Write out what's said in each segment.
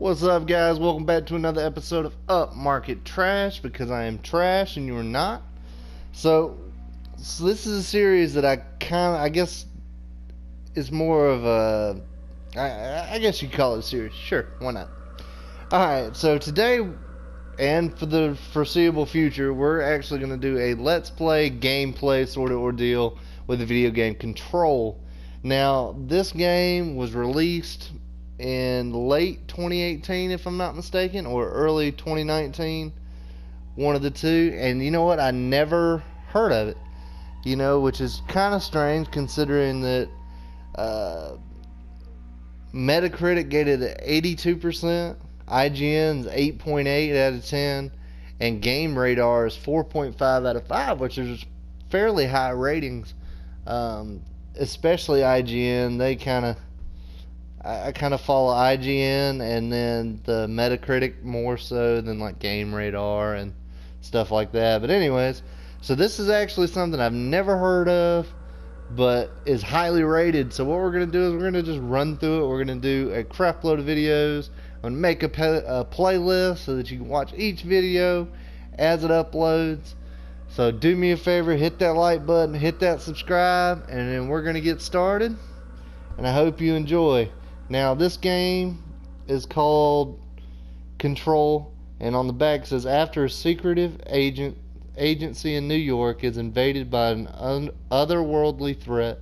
What's up, guys? Welcome back to another episode of Up Market Trash, because I am trash and you're not. So this is a series that I guess is more of a, I guess you could call it a series. Sure, why not? Alright, so today and for the foreseeable future, we're actually going to do a Let's Play gameplay sort of ordeal with the video game Control. Now, this game was released in late 2018, if I'm not mistaken, or early 2019, one of the two. And you know what? I never heard of it, which is kind of strange considering that Metacritic gave it 82%, IGN's 8.8 out of 10, and Game Radar is 4.5 out of 5, which is fairly high ratings. Especially IGN, I kind of follow IGN and then the Metacritic more so than like Game Radar and stuff like that. But anyways, so this is actually something I've never heard of, but is highly rated. So what we're going to do is we're going to just run through it. We're going to do a crap load of videos. I'm going to make a playlist so that you can watch each video as it uploads. So do me a favor, hit that like button, hit that subscribe, and then we're going to get started. And I hope you enjoy. Now, this game is called Control, and on the back it says, after a secretive agency in New York is invaded by an otherworldly threat,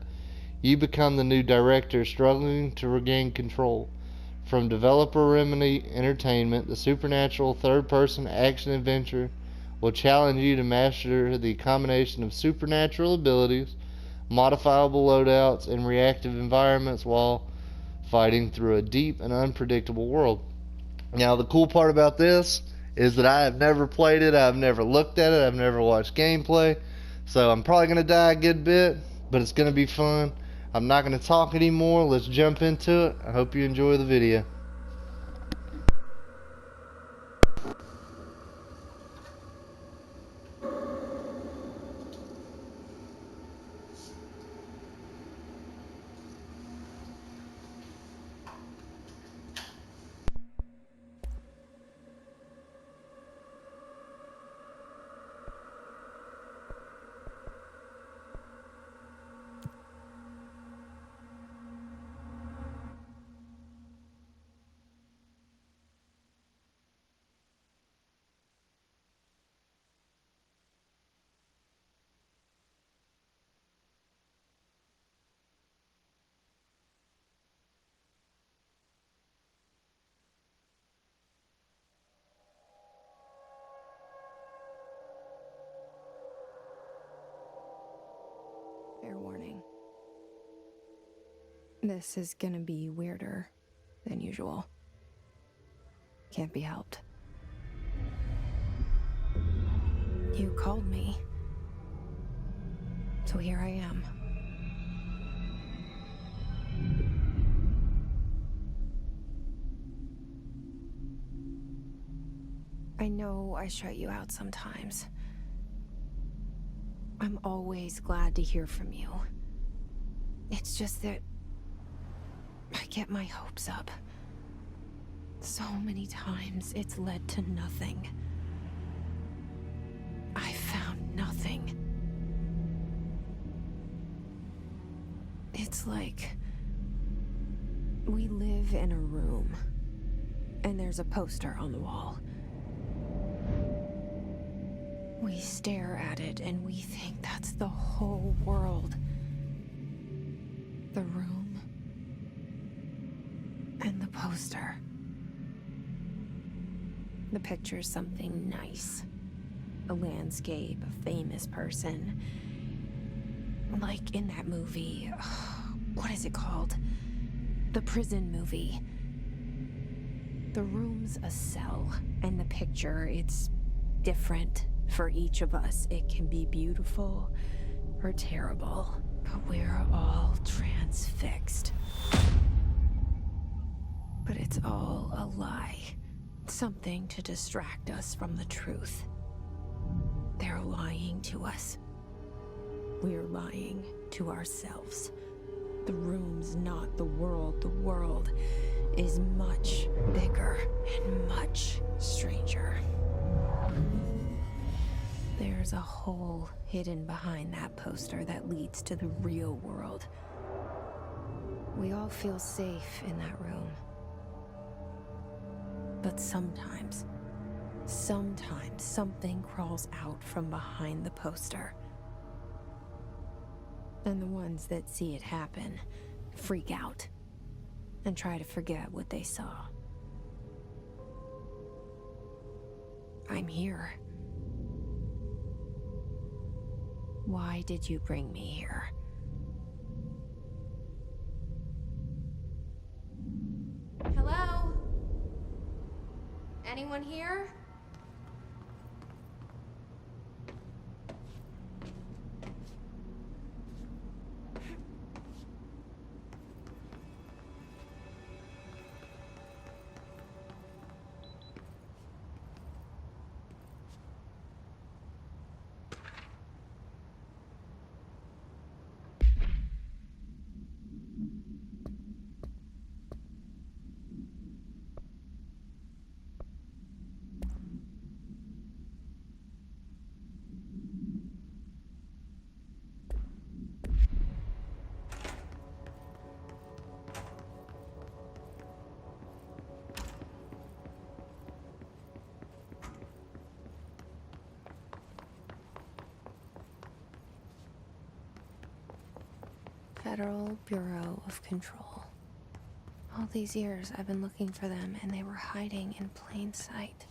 you become the new director struggling to regain control. From developer Remedy Entertainment, the supernatural third-person action-adventure will challenge you to master the combination of supernatural abilities, modifiable loadouts, and reactive environments while fighting through a deep and unpredictable world. Now, the cool part about this is that I have never played it, I've never looked at it, I've never watched gameplay, so I'm probably going to die a good bit, but it's going to be fun. I'm not going to talk anymore. Let's jump into it. I hope you enjoy the video. Fair warning. This is gonna be weirder than usual. Can't be helped. You called me. So here I am. I know I shut you out sometimes. I'm always glad to hear from you. It's just that I get my hopes up. So many times it's led to nothing. I found nothing. It's like we live in a room and there's a poster on the wall. We stare at it and we think that's the whole world. The room and the poster. The picture's something nice. A landscape, a famous person. Like in that movie, what is it called? The prison movie. The room's a cell, and the picture, it's different. For each of us, it can be beautiful or terrible, but we're all transfixed. But it's all a lie. Something to distract us from the truth. They're lying to us. We're lying to ourselves. The room's not the world. The world is much bigger and much stranger. There's a hole hidden behind that poster that leads to the real world. We all feel safe in that room. But sometimes something crawls out from behind the poster. And the ones that see it happen freak out and try to forget what they saw. I'm here. Why did you bring me here? Hello? Anyone here? Federal Bureau of Control. All these years I've been looking for them and they were hiding in plain sight.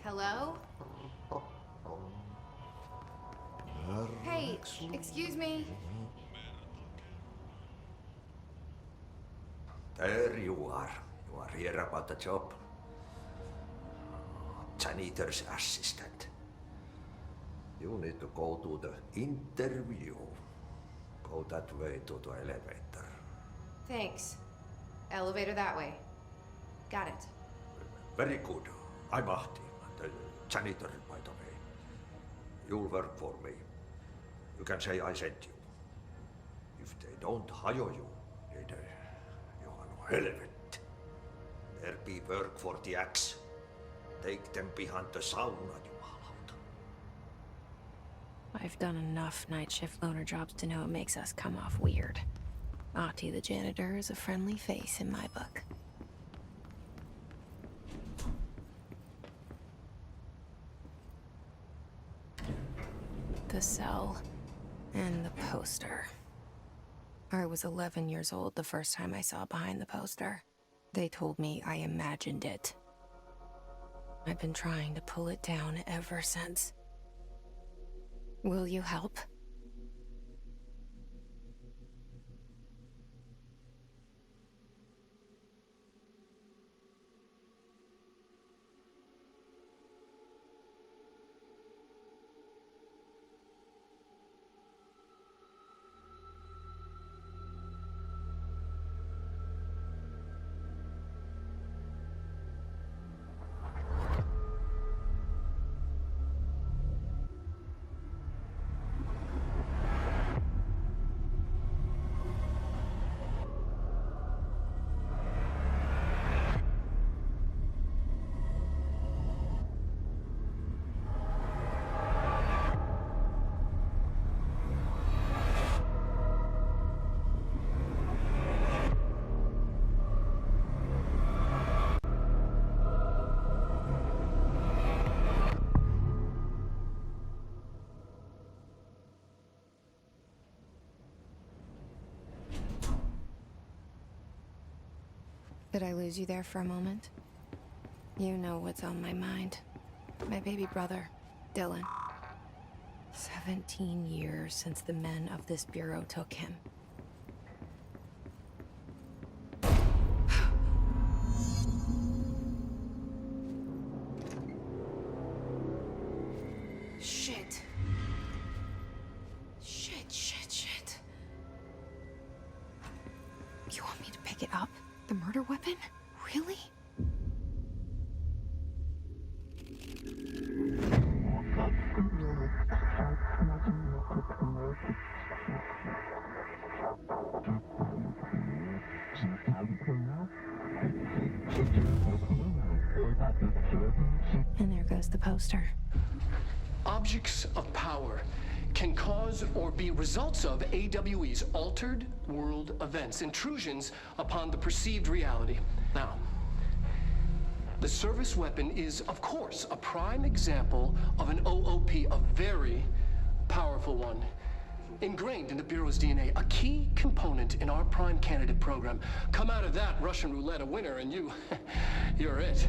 Hello? Hey, excuse me. There you are. You are here about the job. Janitor's assistant. You need to go to the interview. Go that way to the elevator. Thanks. Elevator that way. Got it. Very good. I'm Ahti, the janitor, by the way. You'll work for me. You can say I sent you. If they don't hire you, then you are no helvet. There be work for the axe. Take them behind the sauna, jumalauta. I've done enough night shift loner jobs to know it makes us come off weird. Ahti the janitor is a friendly face in my book. The cell and the poster. I was 11 years old the first time I saw behind the poster. They told me I imagined it. I've been trying to pull it down ever since. Will you help? Did I lose you there for a moment? You know what's on my mind. My baby brother, Dylan. 17 years since the men of this bureau took him. Shit. Shit. You want me to pick it up? The murder weapon? Really? And there goes the poster. Objects of power can cause or be results of AWE's altered world events, intrusions upon the perceived reality. Now, the service weapon is, of course, a prime example of an OOP, a very powerful one. Ingrained in the Bureau's DNA, a key component in our prime candidate program. Come out of that Russian roulette a winner and you're it.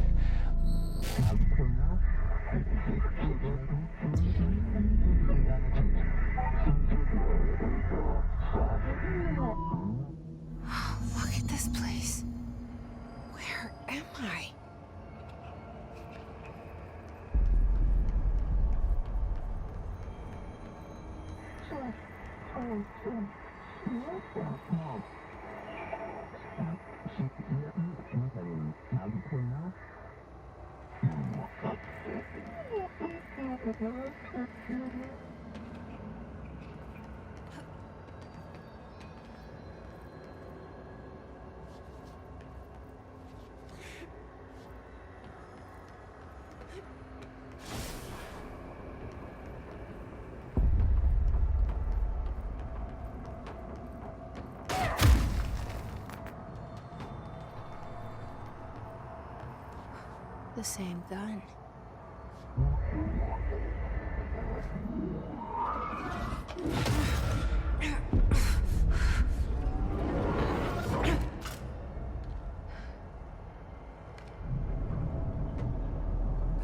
Look at this place. Where am I? The same gun.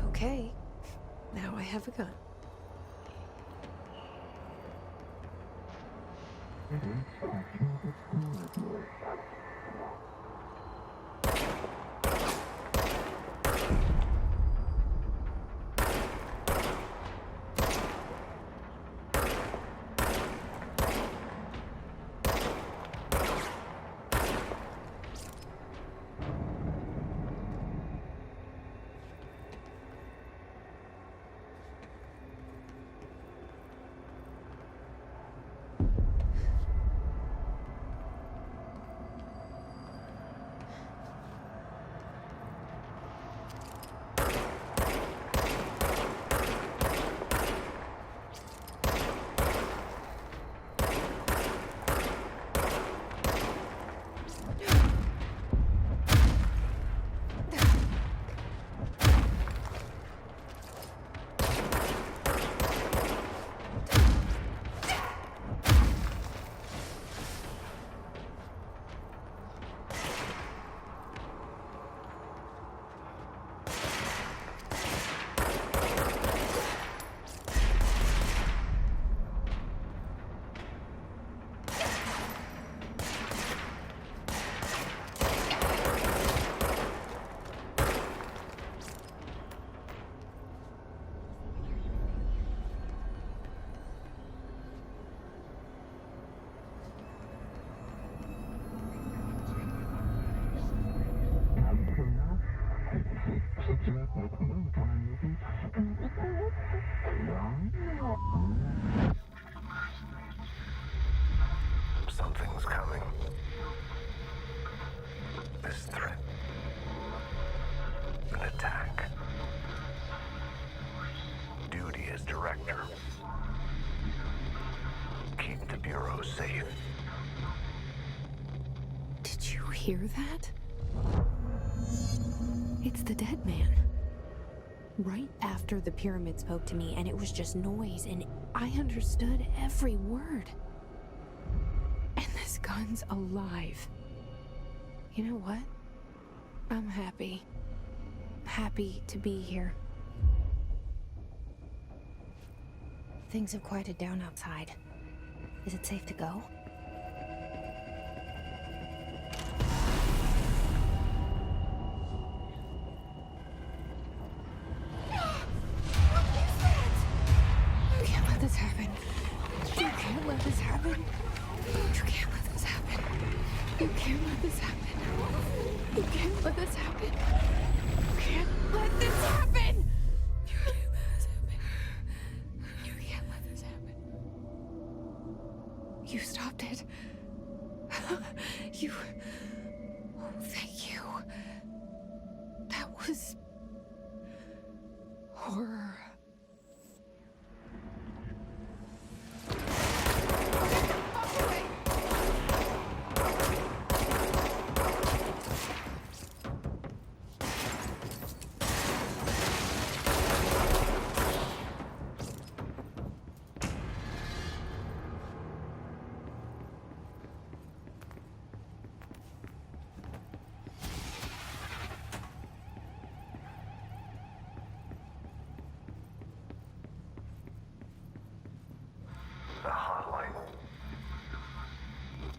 Okay, now I have a gun. Something's coming. This threat. An attack. Duty as director. Keep the Bureau safe. Did you hear that? It's the dead man. Right after the pyramid spoke to me, and it was just noise, and I understood every word. And this gun's alive. You know what? I'm happy. Happy to be here. Things have quieted down outside. Is it safe to go? You can't let this happen. You can't let this happen. You can't let this happen. You can't let this happen. You can't let this happen. You can't let this happen. You can't let this happen. You can't let this happen. You stopped it. You... Oh, thank you. That was... horror. The hotline.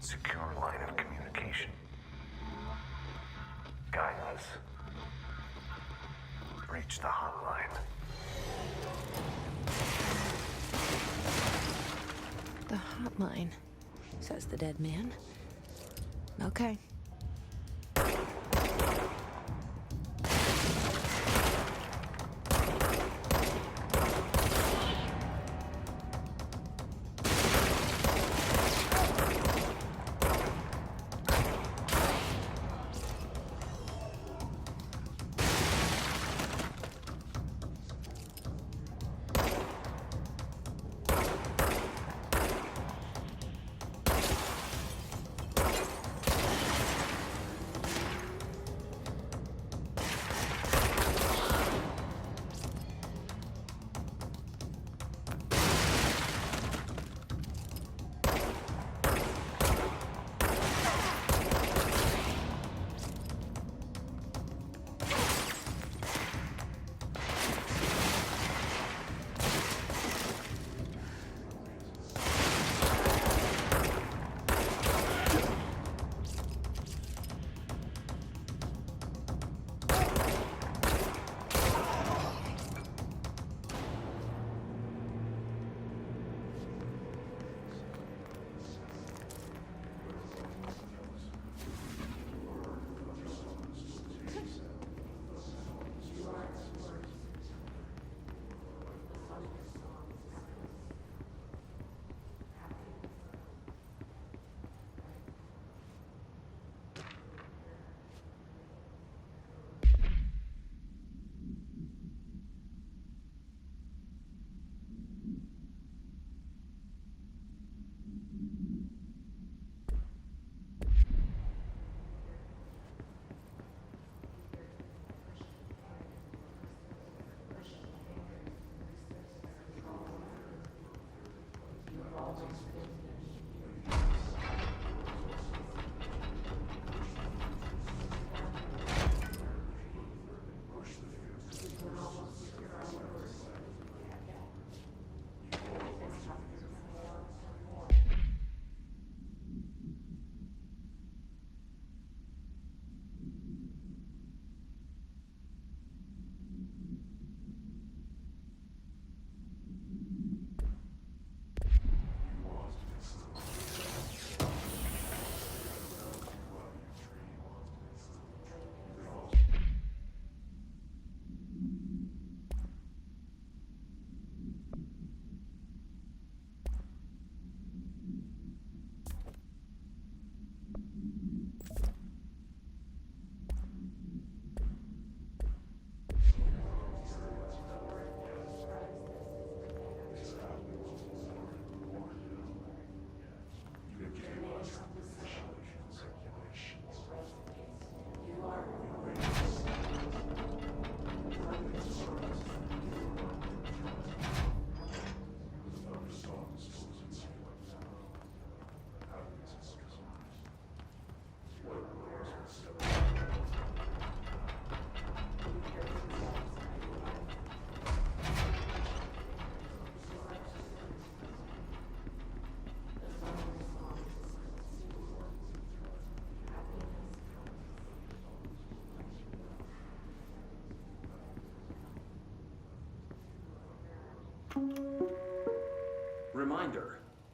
Secure line of communication. Guidance. Reach the hotline. The hotline, says the dead man. Okay.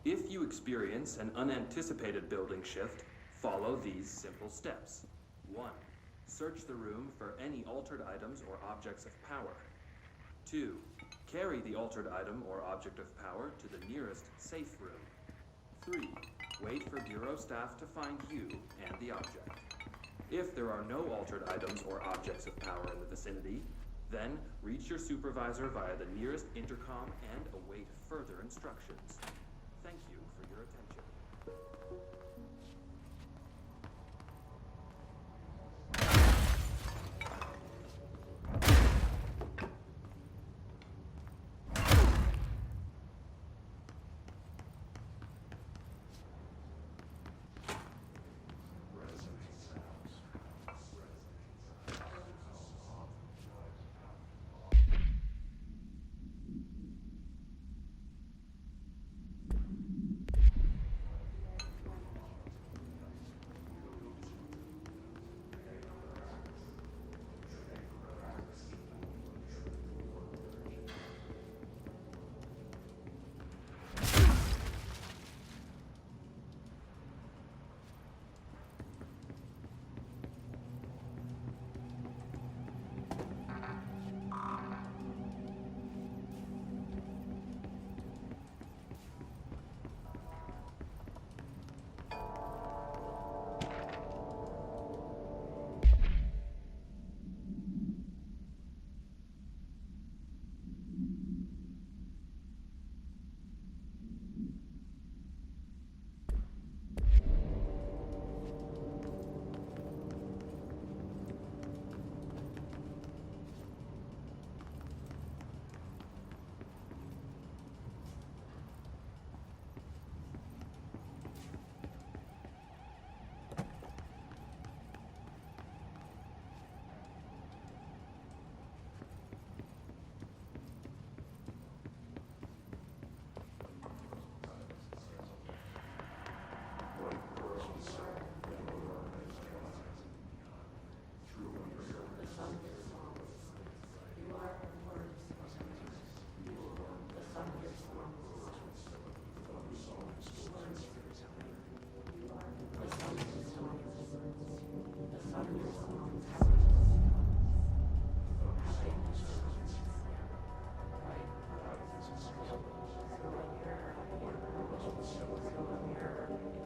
If you experience an unanticipated building shift, follow these simple steps. 1. Search the room for any altered items or objects of power. 2. Carry the altered item or object of power to the nearest safe room. 3. Wait for Bureau staff to find you and the object. If there are no altered items or objects of power in the vicinity, then reach your supervisor via the nearest intercom and await further instructions. Thank you for your attention.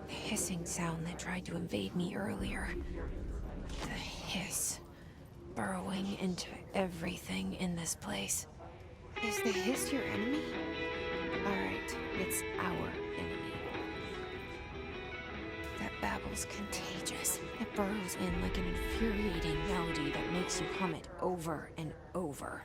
Hissing sound that tried to invade me earlier. The hiss. Burrowing into everything in this place. Is the hiss your enemy? Alright, it's our enemy. That babble's contagious. It burrows in like an infuriating melody that makes you hum it over and over.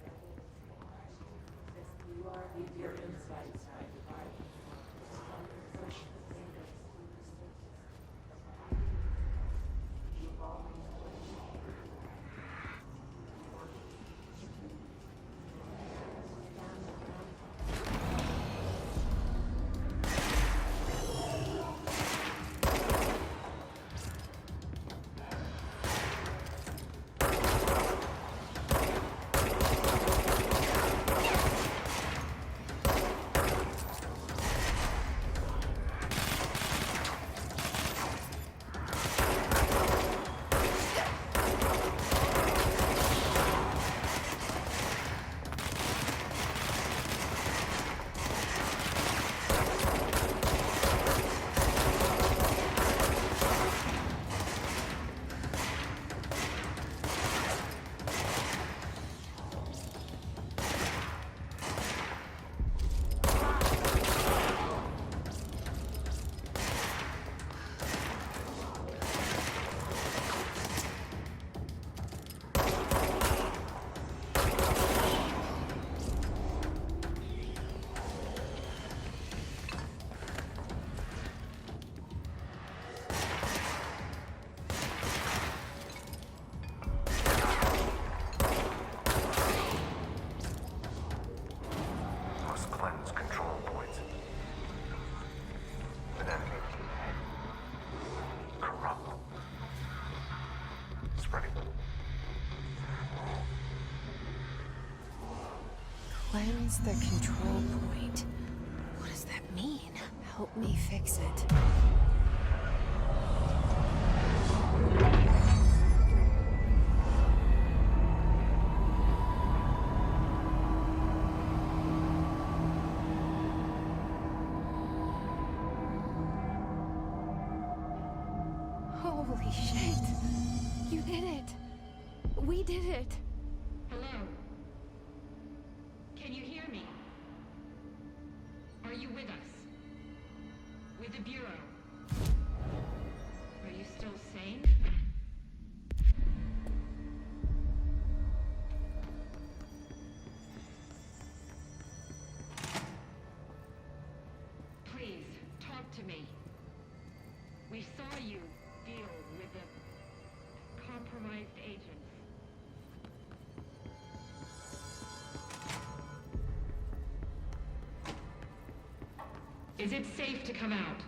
Cleanse the control point. What does that mean? Help me fix it. Holy shit! You did it! We did it! Hello? Can you hear me? Are you with us? With the Bureau? Are you still sane? Please, talk to me. We saw you deal with the compromised agents. Is it safe to come out?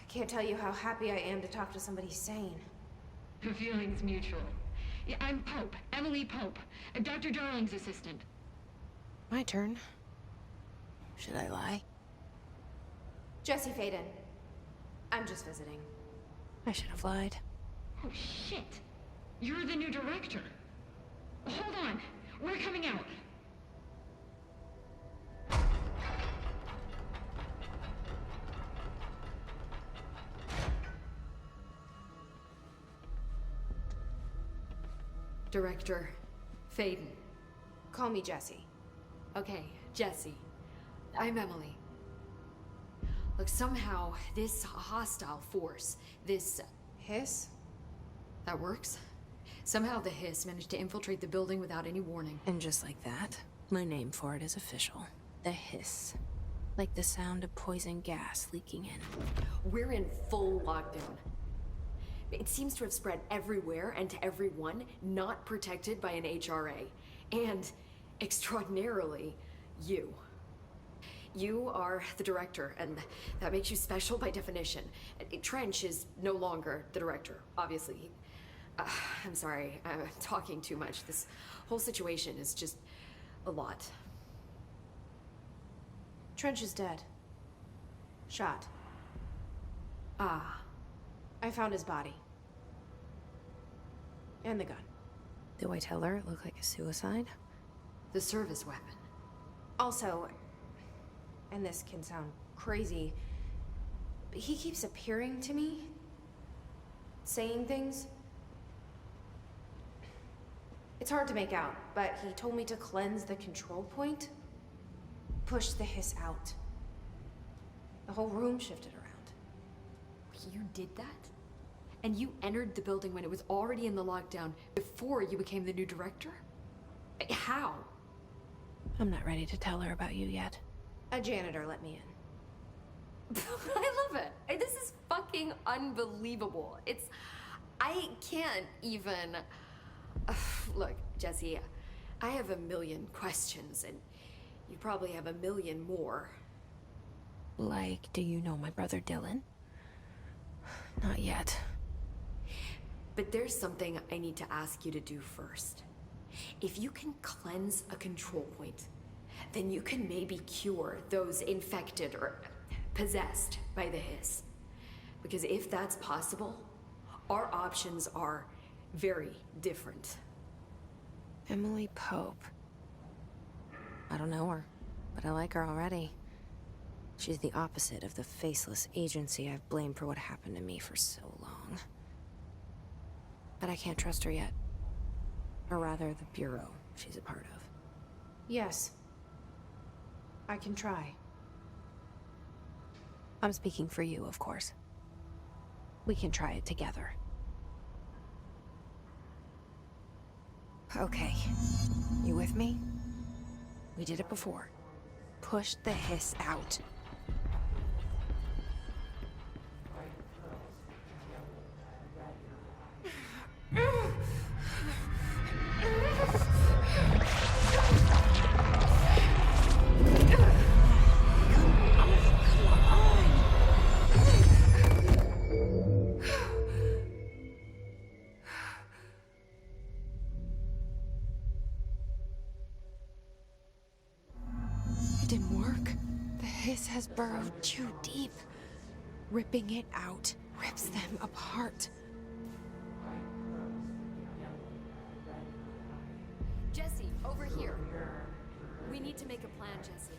I can't tell you how happy I am to talk to somebody sane. The feeling's mutual. Yeah, I'm Pope, Emily Pope, Dr. Darling's assistant. My turn. Should I lie? Jesse Faden. I'm just visiting. I should have lied. Oh, shit. You're the new director. Hold on. We're coming out. Director Faden. Call me Jesse. Okay, Jesse. I'm Emily. Look, somehow this hostile force, this... Hiss? that works? Somehow the Hiss managed to infiltrate the building without any warning. And just like that, my name for it is official. The Hiss. Like the sound of poison gas leaking in. We're in full lockdown. It seems to have spread everywhere and to everyone not protected by an HRA. And, extraordinarily, you. You are the director, and that makes you special by definition. Trench is no longer the director, obviously. I'm sorry, I'm talking too much. This whole situation is just a lot. Trench is dead. Shot. Ah, I found his body. And the gun. Do I tell her it looked like a suicide? the service weapon. Also, and this can sound crazy, but he keeps appearing to me, saying things. It's hard to make out, but he told me to cleanse the control point, push the hiss out. The whole room shifted around. You did that? And you entered the building when it was already in the lockdown before you became the new director? How? I'm not ready to tell her about you yet. A janitor let me in. I love it. This is fucking unbelievable. I can't even... Look, Jesse, I have a million questions, and you probably have a million more. Like, do you know my brother Dylan? Not yet. But there's something I need to ask you to do first. If you can cleanse a control point, then you can maybe cure those infected or possessed by the hiss. Because if that's possible, our options are very different. Emily Pope. I don't know her, but I like her already. She's the opposite of the faceless agency I've blamed for what happened to me for so long. But I can't trust her yet. Or rather, the bureau she's a part of. Yes. I can try. I'm speaking for you, of course. We can try it together. Okay. You with me? We did it before. Push the hiss out. It didn't work. The hiss has burrowed too deep. Ripping it out rips them apart. Jesse, over here. We need to make a plan, Jesse.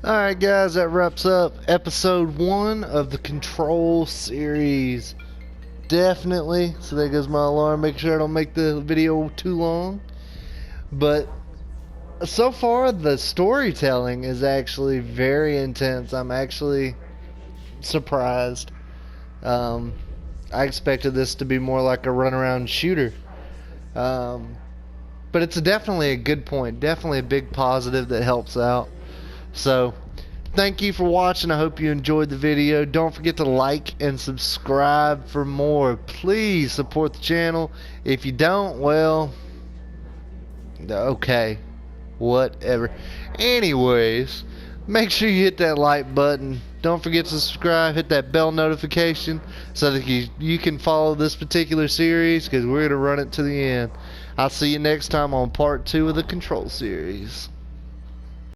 Alright guys, that wraps up episode 1 of the Control series. Definitely, so there goes my alarm, make sure I don't make the video too long. But so far the storytelling is actually very intense. I'm actually surprised. I expected this to be more like a runaround shooter. But it's definitely a good point, definitely a big positive that helps out. So, thank you for watching. I hope you enjoyed the video. Don't forget to like and subscribe for more. Please support the channel. If you don't, well, okay, whatever. Anyways, make sure you hit that like button. Don't forget to subscribe. Hit that bell notification so that you can follow this particular series, because we're going to run it to the end. I'll see you next time on part 2 of the Control series.